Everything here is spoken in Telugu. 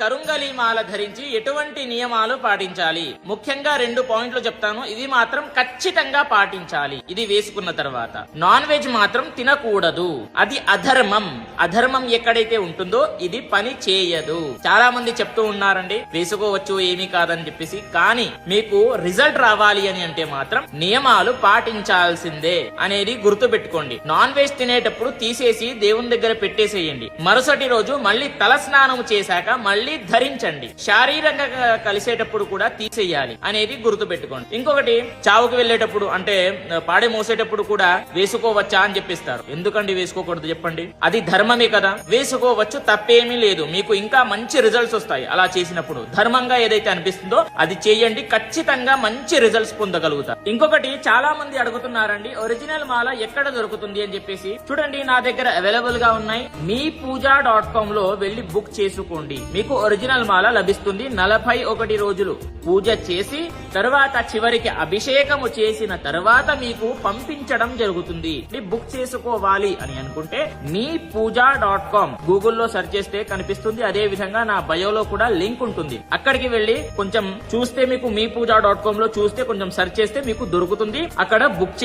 కరుంగలి మాల ధరించి ఎటువంటి నియమాలు పాటించాలి? ముఖ్యంగా 2 పాయింట్లు చెప్తాను, ఇవి మాత్రం ఖచ్చితంగా పాటించాలి. ఇది వేసుకున్న తర్వాత నాన్ వెజ్ మాత్రం తినకూడదు, అది అధర్మం. అధర్మం ఎక్కడైతే ఉంటుందో ఇది పని చేయదు. చాలా మంది చెప్తూ ఉన్నారండి వేసుకోవచ్చు ఏమీ కాదని చెప్పేసి, కానీ మీకు రిజల్ట్ రావాలి అని అంటే మాత్రం నియమాలు పాటించాల్సిందే అనేది గుర్తు పెట్టుకోండి. నాన్ వెజ్ తినేటప్పుడు తీసేసి దేవుని దగ్గర పెట్టేసేయండి. మరుసటి రోజు మళ్ళీ తల స్నానం చేశాక మళ్ళీ ధరించండి. శారీరకంగా కలిసేటప్పుడు కూడా తీసేయాలి అనేది గుర్తు పెట్టుకోండి. ఇంకొకటి, చావుకు వెళ్లేటప్పుడు అంటే పాడే మోసేటప్పుడు కూడా వేసుకోవచ్చా అని చెప్పిస్తారు. ఎందుకండి వేసుకోకూడదు చెప్పండి? అది ధర్మమే కదా, వేసుకోవచ్చు, తప్పేమీ లేదు. మీకు ఇంకా మంచి రిజల్ట్స్ వస్తాయి అలా చేసినప్పుడు. ధర్మంగా ఏదైతే అనిపిస్తుందో అది చేయండి, ఖచ్చితంగా మంచి రిజల్ట్స్ పొందగలుగుతారు. ఇంకొకటి, చాలా మంది అడుగుతున్నారండి ఒరిజినల్ మాల ఎక్కడ దొరుకుతుంది అని చెప్పేసి. చూడండి, నా దగ్గర అవైలబుల్ గా ఉన్నాయి. meepuja.com లో వెళ్లి బుక్ చేసుకోండి. మీకు ఒరిజినల్ మాల లభిస్తుంది. 41 రోజులు పూజ చేసి తర్వాత చివరికి అభిషేకము చేసిన తర్వాత మీకు పంపించడం జరుగుతుంది. బుక్ చేసుకోవాలి అని అనుకుంటే meepuja.com గూగుల్లో సెర్చ్ చేస్తే కనిపిస్తుంది. అదే విధంగా నా బయోలో కూడా లింక్ ఉంటుంది. అక్కడికి వెళ్లి కొంచెం చూస్తే మీకు meepuja.com లో చూస్తే కొంచెం సెర్చ్ చేస్తే మీకు దొరుకుతుంది. అక్కడ బుక్